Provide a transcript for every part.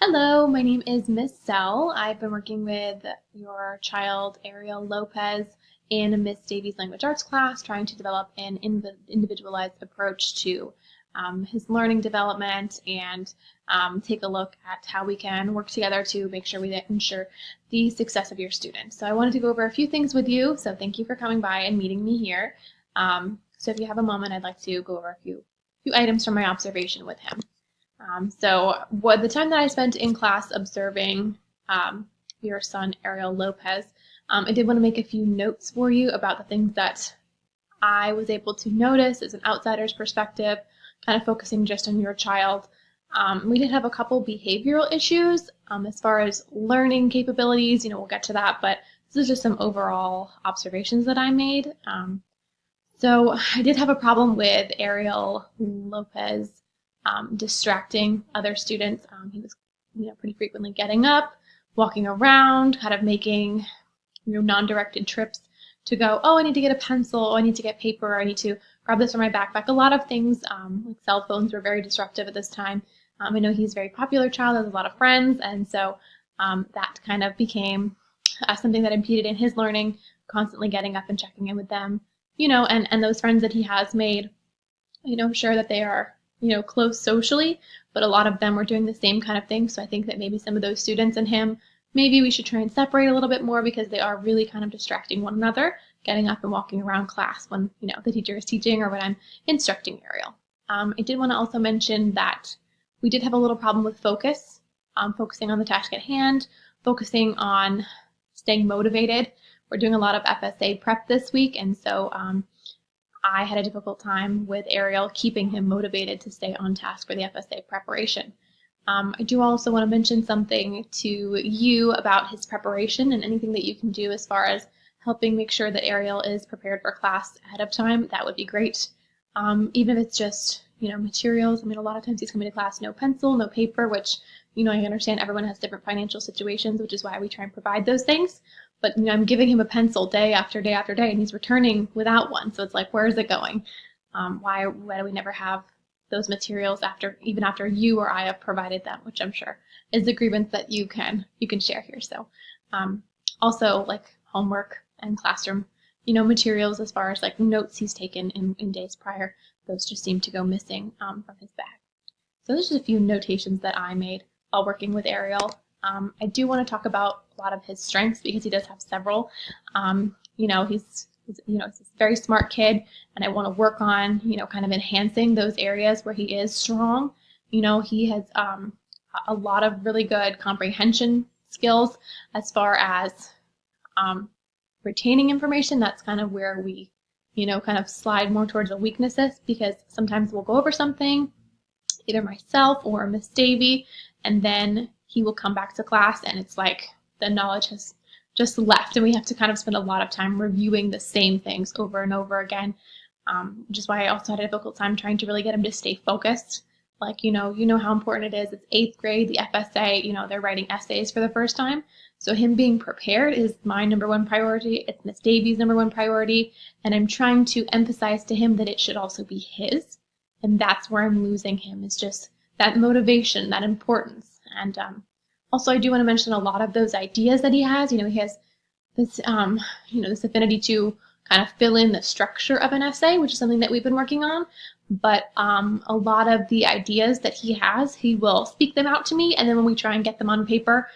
Hello, my name is Miss Sell. I've been working with your child, Ariel Lopez, in Miss Davies Language Arts class, trying to develop an individualized approach to his learning development and take a look at how we can work together to make sure we ensure the success of your student. So I wanted to go over a few things with you, so thank you for coming by and meeting me here. So if you have a moment, I'd like to go over a few items from my observation with him. The time that I spent in class observing your son, Ariel Lopez, I did want to make a few notes for you about the things that I was able to notice as an outsider's perspective, kind of focusing just on your child. We did have a couple behavioral issues as far as learning capabilities. We'll get to that, but this is just some overall observations that I made. So I did have a problem with Ariel Lopez distracting other students. He was, pretty frequently getting up, walking around, kind of making, non-directed trips to go, oh, I need to get a pencil, oh, I need to get paper, I need to grab this from my backpack. A lot of things, like cell phones, were very disruptive at this time. I know he's a very popular child, has a lot of friends, and so that kind of became something that impeded in his learning, constantly getting up and checking in with them, and those friends that he has made, sure that they are close socially, but a lot of them were doing the same kind of thing. So I think that maybe some of those students and him, maybe we should try and separate a little bit more because they are really kind of distracting one another, getting up and walking around class when, the teacher is teaching or when I'm instructing Ariel. I did want to also mention that we did have a little problem with focus, focusing on the task at hand, focusing on staying motivated. We're doing a lot of FSA prep this week, and so I had a difficult time with Ariel keeping him motivated to stay on task for the FSA preparation. I do also want to mention something to you about his preparation and anything that you can do as far as helping make sure that Ariel is prepared for class ahead of time. That would be great. Even if it's just, materials. A lot of times he's coming to class no pencil, no paper, which, I understand everyone has different financial situations, which is why we try and provide those things. But I'm giving him a pencil day after day after day, and he's returning without one. So it's like, where is it going? Why do we never have those materials even after you or I have provided them, which I'm sure is the grievance that you can share here. So also like homework and classroom, materials as far as like notes he's taken in days prior, those just seem to go missing from his bag. So there's just a few notations that I made while working with Ariel. I do want to talk about a lot of his strengths because he does have several. He's a very smart kid, and I want to work on, kind of enhancing those areas where he is strong. He has a lot of really good comprehension skills as far as retaining information. That's kind of where we, kind of slide more towards the weaknesses, because sometimes we'll go over something, either myself or Miss Davy, and then he will come back to class and it's like the knowledge has just left, and we have to kind of spend a lot of time reviewing the same things over and over again, which is why I also had a difficult time trying to really get him to stay focused. Like, you know how important it is. It's 8th grade, the FSA, they're writing essays for the first time. So him being prepared is my number one priority. It's Miss Davies' number one priority. And I'm trying to emphasize to him that it should also be his. And that's where I'm losing him, is just that motivation, that importance. And also, I do want to mention a lot of those ideas that he has. He has this, this affinity to kind of fill in the structure of an essay, which is something that we've been working on. But a lot of the ideas that he has, he will speak them out to me, and then when we try and get them on paper,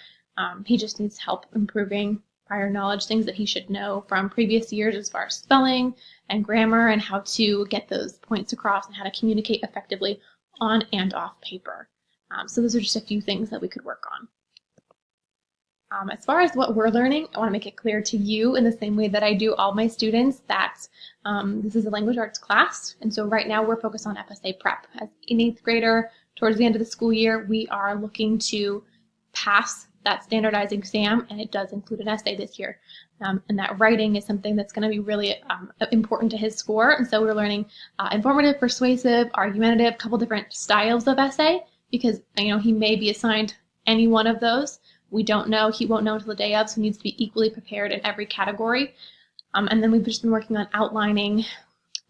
he just needs help improving prior knowledge, things that he should know from previous years as far as spelling and grammar and how to get those points across and how to communicate effectively on and off paper. So those are just a few things that we could work on. As far as what we're learning, I want to make it clear to you in the same way that I do all my students that this is a language arts class. And so right now we're focused on FSA prep. As an 8th grader, towards the end of the school year, we are looking to pass that standardized exam, and it does include an essay this year. And that writing is something that's going to be really important to his score. And so we're learning informative, persuasive, argumentative, a couple different styles of essay, because he may be assigned any one of those. We don't know. He won't know until the day of, so he needs to be equally prepared in every category. And then we've just been working on outlining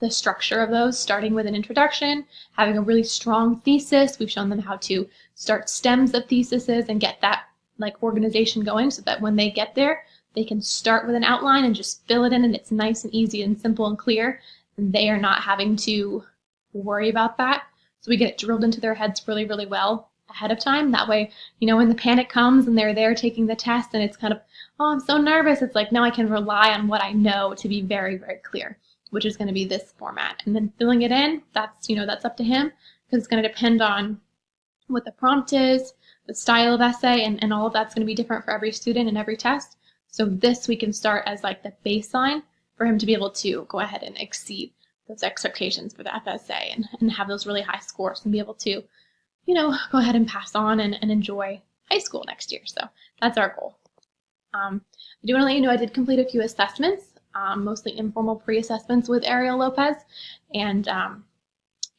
the structure of those, starting with an introduction, having a really strong thesis. We've shown them how to start stems of theses and get that like organization going so that when they get there, they can start with an outline and just fill it in, and it's nice and easy and simple and clear, and they are not having to worry about that. So we get it drilled into their heads really, really well ahead of time. That way, when the panic comes and they're there taking the test and it's kind of, oh, I'm so nervous, it's like, no, I can rely on what I know to be very, very clear, which is going to be this format. And then filling it in, that's up to him, because it's going to depend on what the prompt is, the style of essay, and all of that's going to be different for every student and every test. So this we can start as like the baseline for him to be able to go ahead and exceed those expectations for the FSA and have those really high scores and be able to, go ahead and pass on and enjoy high school next year. So that's our goal. I do want to let you know I did complete a few assessments, mostly informal pre-assessments with Ariel Lopez. And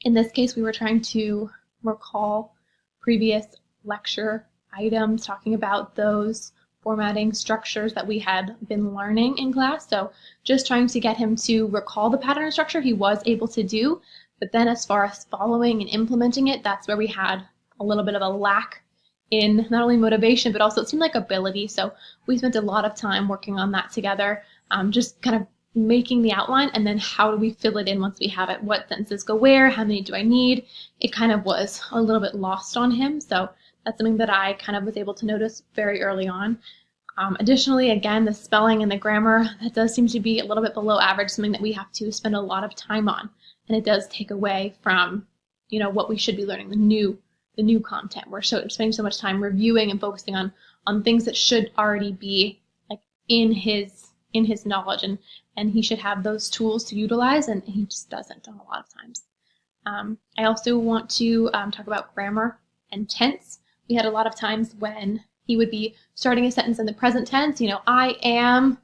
in this case, we were trying to recall previous lecture items, talking about those formatting structures that we had been learning in class. So just trying to get him to recall the pattern and structure he was able to do. But then as far as following and implementing it, that's where we had a little bit of a lack in not only motivation, but also it seemed like ability. So we spent a lot of time working on that together, just kind of making the outline, and then how do we fill it in once we have it? What sentences go where? How many do I need? It kind of was a little bit lost on him. So that's something that I kind of was able to notice very early on. Additionally, again, the spelling and the grammar, that does seem to be a little bit below average, something that we have to spend a lot of time on. And it does take away from, what we should be learning, the new content. We're spending so much time reviewing and focusing on things that should already be like in his knowledge, and he should have those tools to utilize, and he just doesn't a lot of times. I also want to talk about grammar and tense. We had a lot of times when he would be starting a sentence in the present tense, I am,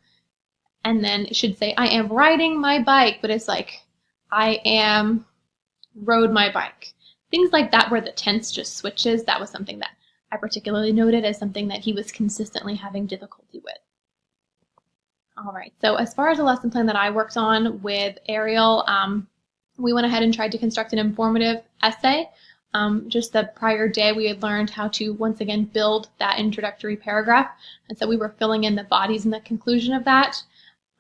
and then it should say, I am riding my bike, but it's like, I am rode my bike. Things like that where the tense just switches. That was something that I particularly noted as something that he was consistently having difficulty with. All right, so as far as the lesson plan that I worked on with Ariel, we went ahead and tried to construct an informative essay. Just the prior day, we had learned how to once again build that introductory paragraph, and so we were filling in the bodies and the conclusion of that.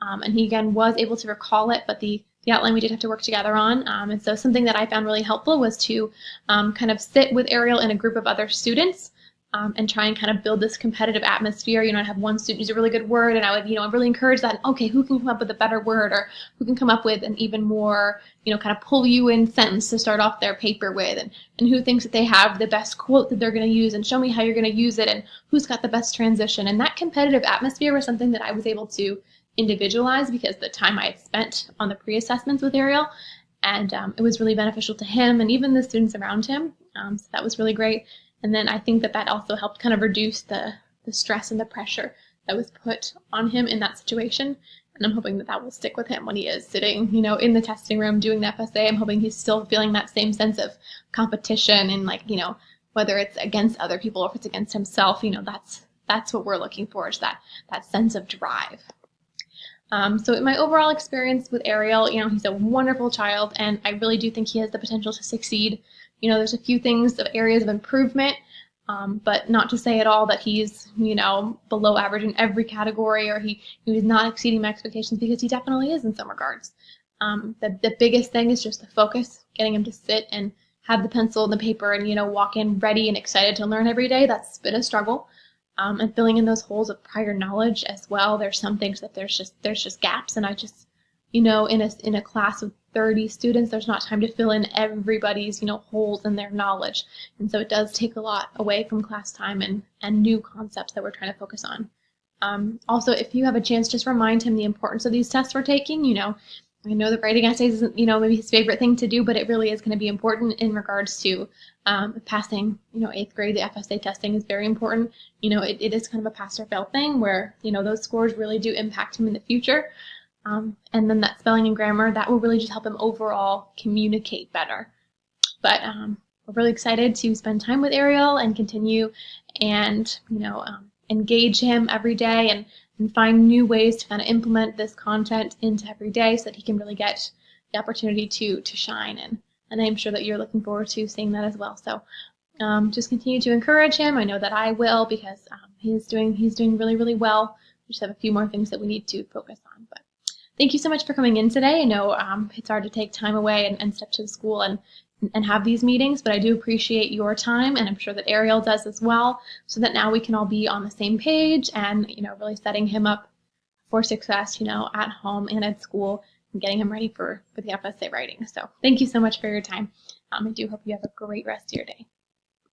And he again was able to recall it, but the outline we did have to work together on. And so something that I found really helpful was to kind of sit with Ariel in a group of other students and try and kind of build this competitive atmosphere. I'd have one student use a really good word, and I would, really encourage that. Okay, who can come up with a better word, or who can come up with an even more, kind of pull you in sentence to start off their paper with, and who thinks that they have the best quote that they're going to use, and show me how you're going to use it, and who's got the best transition. And that competitive atmosphere was something that I was able to individualize because the time I had spent on the pre-assessments with Ariel, and it was really beneficial to him and even the students around him. So that was really great. And then I think that also helped kind of reduce the stress and the pressure that was put on him in that situation. And I'm hoping that will stick with him when he is sitting, in the testing room doing the FSA. I'm hoping he's still feeling that same sense of competition and whether it's against other people or if it's against himself, that's what we're looking for, is that sense of drive. So in my overall experience with Ariel, he's a wonderful child, and I really do think he has the potential to succeed. There's a few areas of improvement, but not to say at all that he's, below average in every category, or he was not exceeding my expectations, because he definitely is in some regards. The biggest thing is just the focus, getting him to sit and have the pencil and the paper and, walk in ready and excited to learn every day. That's been a struggle. And filling in those holes of prior knowledge as well. There's some things that there's just gaps, and I just, in a class of 30 students, there's not time to fill in everybody's, holes in their knowledge. And so it does take a lot away from class time and new concepts that we're trying to focus on. Also, if you have a chance, just remind him the importance of these tests we're taking. I know that writing essays isn't, maybe his favorite thing to do, but it really is going to be important in regards to passing, 8th grade. The FSA testing is very important. It is kind of a pass or fail thing where, those scores really do impact him in the future. And then that spelling and grammar, that will really just help him overall communicate better. But we're really excited to spend time with Ariel and continue and, engage him every day and find new ways to kind of implement this content into every day so that he can really get, the opportunity to shine, and I'm sure that you're looking forward to seeing that as well. So just continue to encourage him. I know that I will, because he's doing really, really well. We just have a few more things that we need to focus on. But thank you so much for coming in today. I know it's hard to take time away and step to the school and have these meetings, but I do appreciate your time, and I'm sure that Ariel does as well, so that now we can all be on the same page and, really setting him up for success, at home and at school, and getting him ready for the FSA writing. So thank you so much for your time. I do hope you have a great rest of your day.